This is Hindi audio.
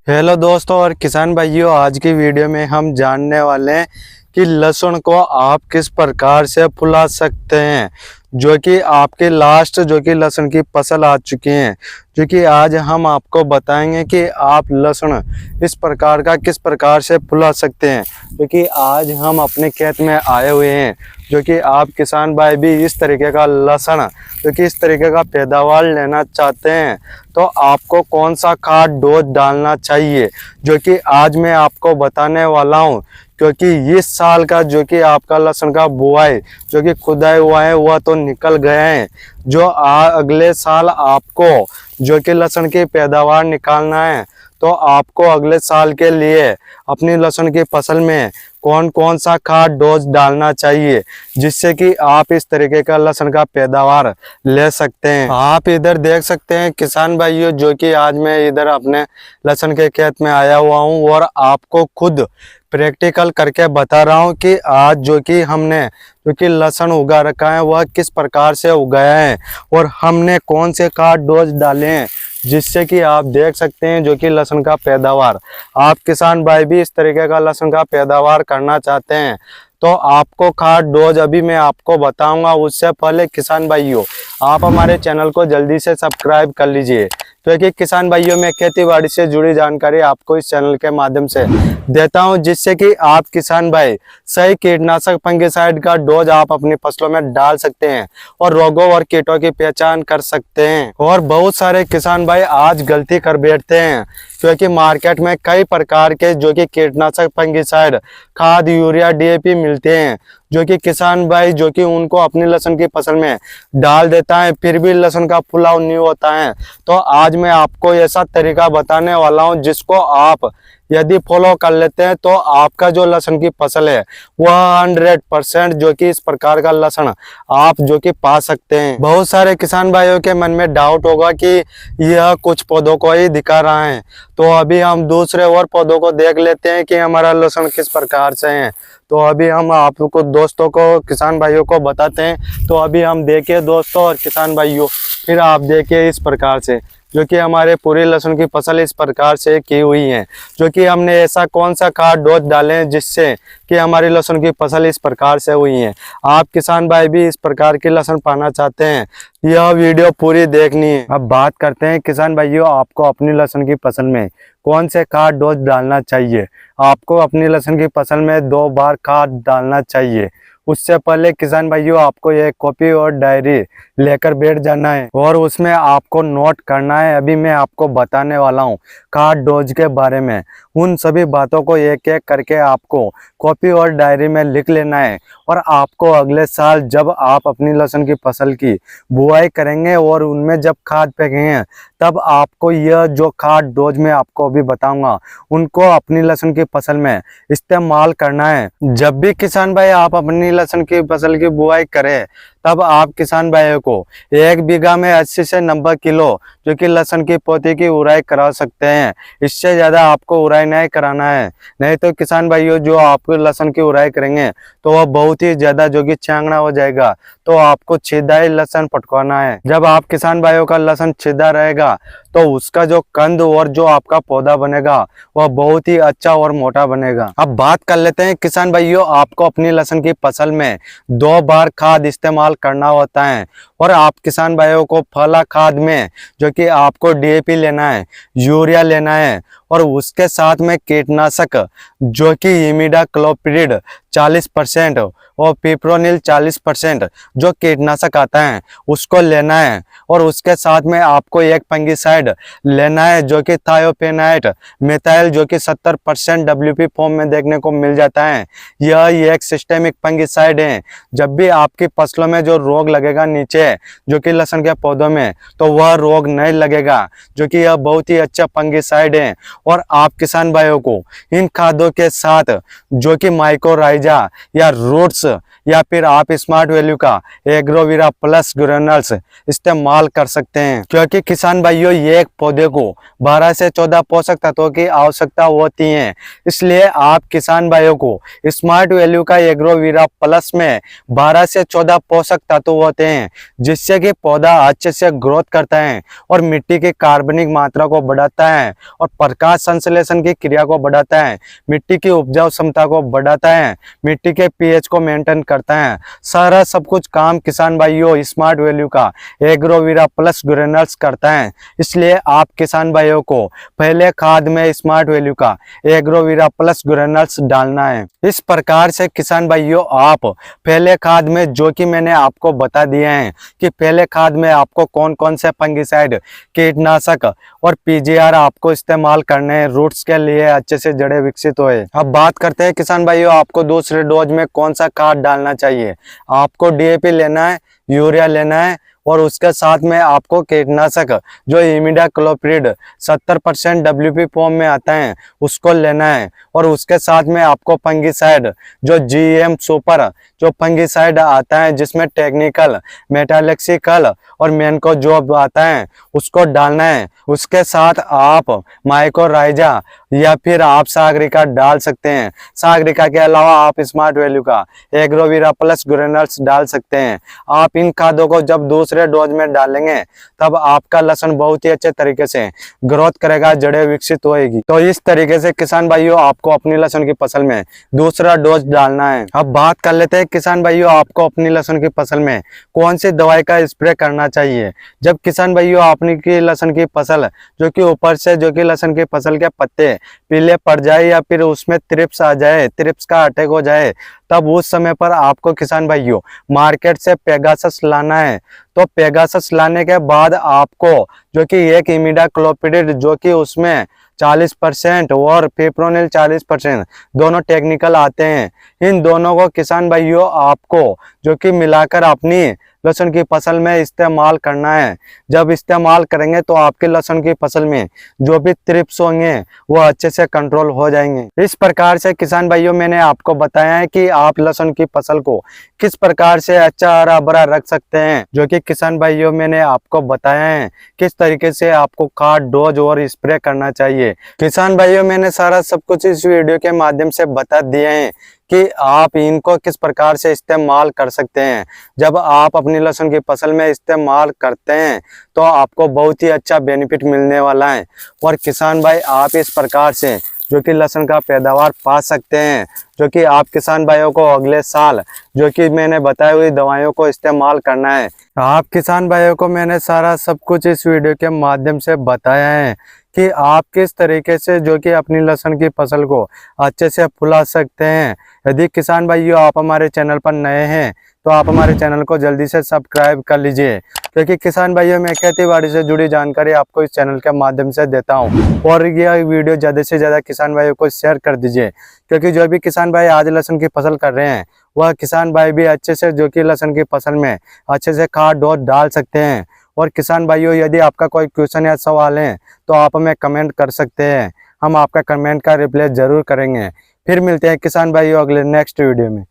हेलो दोस्तों और किसान भाइयों, आज की वीडियो में हम जानने वाले हैं कि लहसुन को आप किस प्रकार से फुला सकते हैं। जो कि आपके लास्ट जो कि लहसुन की फसल आ चुकी हैं, जो कि आज हम आपको बताएंगे कि आप लहसुन इस प्रकार का किस प्रकार से फुला सकते हैं। जो कि आज हम अपने खेत में आए हुए हैं, जो कि आप किसान भाई भी इस तरीके का लहसुन जो कि इस तरीके का पैदावार लेना चाहते हैं तो आपको कौन सा खाद डोज डालना चाहिए, जो कि आज मैं आपको बताने वाला हूं। क्योंकि इस साल का जो कि आपका लहसुन का बुआई जो कि खुदाई हुआ है वह तो निकल गए हैं। जो अगले साल आपको जो कि लहसुन की पैदावार निकालना है तो आपको अगले साल के लिए अपनी लहसुन की फसल में कौन कौन सा खाद डोज डालना चाहिए, जिससे कि आप इस तरीके का लहसुन का पैदावार ले सकते हैं। आप इधर देख सकते हैं किसान भाइयों, जो कि आज मैं इधर अपने लहसुन के खेत में आया हुआ हूं और आपको खुद प्रैक्टिकल करके बता रहा हूं कि आज जो कि हमने जो कि लहसुन उगा रखा है वह किस प्रकार से उगाया है और हमने कौन से खाद डोज डाले हैं, जिससे कि आप देख सकते हैं जो कि लहसुन का पैदावार आप किसान भाई भी इस तरीके का लहसुन का पैदावार करना चाहते हैं तो आपको खाद डोज अभी मैं आपको बताऊंगा। उससे पहले किसान भाइयों, आप हमारे चैनल को जल्दी से सब्सक्राइब कर लीजिए, क्योंकि किसान भाइयों में खेती बाड़ी से जुड़ी जानकारी आपको इस चैनल के माध्यम से देता हूं, जिससे कि आप किसान भाई सही कीटनाशक फंगिसाइड का डोज आप अपनी फसलों में डाल सकते हैं और रोगों और कीटों की पहचान कर सकते हैं। और बहुत सारे किसान भाई आज गलती कर बैठते हैं, क्योंकि मार्केट में कई प्रकार के जो कि कीटनाशक फंगिसाइड खाद यूरिया डीएपी मिलते हैं, जो कि किसान भाई जो कि उनको अपनी लहसुन की फसल में डाल देता है, फिर भी लहसुन का फुलाव नहीं होता है। तो आज मैं आपको ऐसा तरीका बताने वाला हूं जिसको आप यदि फॉलो कर लेते हैं तो आपका जो लहसुन की फसल है वह 100% जो कि इस प्रकार का लहसुन आप जो कि पा सकते हैं। बहुत सारे किसान भाइयों के मन में डाउट होगा कि यह कुछ पौधों को ही दिखा रहा है, तो अभी हम दूसरे और पौधों को देख लेते हैं कि हमारा लहसुन किस प्रकार से है। तो अभी हम आपको दोस्तों को किसान भाइयों को बताते हैं। तो अभी हम देखिए दोस्तों और किसान भाइयों, फिर आप देखिए इस प्रकार से जो कि हमारे पूरी लहसुन की फसल इस प्रकार से की हुई है। जो कि हमने ऐसा कौन सा खाद डोज डाले हैं जिससे कि हमारी लहसुन की फसल इस प्रकार से हुई है। आप किसान भाई भी इस प्रकार की लहसुन पाना चाहते हैं, यह वीडियो पूरी देखनी है। अब बात करते हैं किसान भाइयों, आपको अपनी लहसुन की फसल में कौन से खाद डोज डालना चाहिए। आपको अपनी लहसुन की फसल में 2 बार खाद डालना चाहिए। उससे पहले किसान भाइयों, आपको एक कॉपी और डायरी लेकर बैठ जाना है और उसमें आपको नोट करना है। अभी मैं आपको बताने वाला हूँ खाद डोज के बारे में, उन सभी बातों को एक एक करके आपको कॉपी और डायरी में लिख लेना है। और आपको अगले साल जब आप अपनी लहसुन की फसल की बुआई करेंगे और उनमें जब खाद फेंकेंगे, तब आपको यह जो खाद डोज में आपको अभी बताऊंगा उनको अपनी लहसुन की फसल में इस्तेमाल करना है। जब भी किसान भाई आप अपनी लहसुन की फसल की बुआई करें, तब आप किसान भाइयों को 1 बीघा में 80 से 90 किलो जो कि लहसुन की पौधी की उड़ाई करा सकते हैं। इससे ज़्यादा आपको उड़ाई नहीं कराना है, नहीं तो किसान भाइयों जो आपको लहसुन की उड़ाई करेंगे तो वह बहुत ही ज़्यादा जो कि छांगना हो जाएगा, तो आपको सीधा ही लहसुन पटकवाना है। जब आप किसान भाइयों का लहसुन सीधा रहेगा तो उसका जो कंद और जो आपका पौधा बनेगा वह बहुत ही अच्छा और मोटा बनेगा। अब बात कर लेते हैं किसान भाइयों, आपको अपनी लहसुन की फसल में 2 बार खाद इस्तेमाल करना होता है। और आप किसान भाइयों को फला खाद में जो कि आपको डीएपी लेना है, यूरिया लेना है और उसके साथ में कीटनाशक जो कि इमिडाक्लोप्रिड 40% और पिप्रोनिल 40% जो कीटनाशक आता है उसको लेना है। और उसके साथ में आपको एक फंगिसाइड लेना है जो कि थायोफेनाइट मिथाइल जो कि 70% डब्ल्यूपी फॉर्म में देखने को मिल जाता है। यह एक सिस्टेमिक फंगिसाइड है। जब भी आपकी फसलों में जो रोग लगेगा नीचे जो कि लहसुन के पौधों में, तो वह रोग नहीं लगेगा, जो कि यह बहुत ही अच्छा फंगिसाइड है। और आप किसान भाइयों को इन खादों के साथ जो कि माइकोराइजा या रूट्स या फिर आप स्मार्ट वैल्यू का एग्रोवीरा प्लस ग्रेन्यूल्स इस्तेमाल कर सकते हैं, क्योंकि किसान भाइयों ये एक पौधे को 12 से 14 पोषक तत्वों की आवश्यकता होती है। इसलिए आप किसान भाइयों को स्मार्ट वैल्यू का एग्रोवीरा प्लस में 12 से 14 पोषक तत्व होते हैं, जिससे कि पौधा अच्छे से ग्रोथ करता है और मिट्टी की कार्बनिक मात्रा को बढ़ाता है और प्रकाश संश्लेषण की क्रिया को बढ़ाता है, मिट्टी की उपजाऊ क्षमता को बढ़ाता है, मिट्टी के पीएच को मेंटेन करता है। सारा सब कुछ काम किसान भाइयों स्मार्ट वैल्यू का एग्रोवीरा प्लस ग्रेन्यूल्स करता है। इसलिए आप किसान भाइयों को पहले खाद में स्मार्ट वैल्यू का एग्रोवीरा प्लस ग्रेन्यूल्स डालना है। इस प्रकार से किसान भाइयों आप पहले खाद में, जो कि मैंने आपको बता दिया है कि पहले खाद में आपको कौन कौन से फंगिसाइड, कीटनाशक और पीजीआर आपको इस्तेमाल करने हैं रूट्स के लिए अच्छे से जड़ें विकसित होए। अब बात करते हैं किसान भाइयों आपको दूसरे डोज में कौन सा खाद डालना चाहिए। आपको डीएपी लेना है, यूरिया लेना है और उसके साथ में आपको कीटनाशक जो इमिडाक्लोप्रिड 70% WP फॉर्म में आता है उसको लेना है और उसके साथ में आपको फंगिसाइड जो GM सुपर जो फंगिसाइड आता है जिसमें टेक्निकल, मेटालेक्सिकल और मैनकोजोब आता है उसको डालना है। उसके साथ आप माइकोराइजा या फिर आप सागरिका डाल सकते हैं। सागरिका के अलावा आप स्मार्ट वैल्यू का एग्रोवीरा प्लस ग्रेन्यूल्स डाल सकते हैं। आप इन खादों को जब दूसरे डोज में डालेंगे तब आपका लहसुन बहुत ही अच्छे तरीके से ग्रोथ करेगा, जड़ें विकसित होएगी। तो इस तरीके से किसान भाइयों आपको अपनी लहसुन की फसल में दूसरा डोज डालना है। अब बात कर लेते हैं किसान भाइयों आपको अपनी लहसुन की फसल में कौन सी दवाई का स्प्रे करना चाहिए। जब किसान भाइयों आपने की लहसुन की फसल जो कि ऊपर से जो कि लहसुन की फसल के पत्ते पीले पड़ जाए या फिर उसमें त्रिप्स आ जाए, त्रिप्स का अटैक हो जाए, तब उस समय पर आपको किसान भाइयों मार्केट से पेगासस लाना है। तो पेगासस लाने के बाद आपको जो कि एक इमिडाक्लोप्रिड जो कि उसमें 40% और पिप्रोनिल 40% दोनों टेक्निकल आते हैं, इन दोनों को किसान भाइयों आपको जो कि मिलाकर अपनी लहसुन की फसल में इस्तेमाल करना है। जब इस्तेमाल करेंगे तो आपके लहसुन की फसल में जो भी त्रिप्स होंगे वो अच्छे से कंट्रोल हो जाएंगे। इस प्रकार से किसान भाइयों मैंने आपको बताया है कि आप लहसुन की फसल को किस प्रकार से अच्छा हरा भरा रख सकते हैं, जो कि किसान भाइयों मैंने आपको बताया है किस तरीके से आपको खाद, डोज और स्प्रे करना चाहिए। किसान भाइयों मैंने सारा सब कुछ इस वीडियो के माध्यम से बता दिए हैं कि आप इनको किस प्रकार से इस्तेमाल कर सकते हैं। जब आप अपनी लहसुन की फसल में इस्तेमाल करते हैं तो आपको बहुत ही अच्छा बेनिफिट मिलने वाला है और किसान भाई आप इस प्रकार से जो कि लहसुन का पैदावार पा सकते हैं, जो कि आप किसान भाइयों को अगले साल जो कि मैंने बताई हुई दवाइयों को इस्तेमाल करना है। आप किसान भाइयों को मैंने सारा सब कुछ इस वीडियो के माध्यम से बताया है कि आप किस तरीके से जो कि अपनी लहसुन की फसल को अच्छे से फुला सकते हैं। यदि किसान भाइयों आप हमारे चैनल पर नए हैं तो आप हमारे चैनल को जल्दी से सब्सक्राइब कर लीजिए, क्योंकि किसान भाइयों मैं खेती बाड़ी से जुड़ी जानकारी आपको इस चैनल के माध्यम से देता हूं। और यह वीडियो ज़्यादा से ज़्यादा किसान भाइयों को शेयर कर दीजिए, क्योंकि जो भी किसान भाई आज लहसुन की फसल कर रहे हैं वह किसान भाई भी अच्छे से जो कि लहसुन की फसल में अच्छे से खाद डोज डाल सकते हैं। और किसान भाइयों यदि आपका कोई क्वेश्चन या सवाल है तो आप हमें कमेंट कर सकते हैं, हम आपका कमेंट का रिप्लाई ज़रूर करेंगे। फिर मिलते हैं किसान भाइयों अगले नेक्स्ट वीडियो में।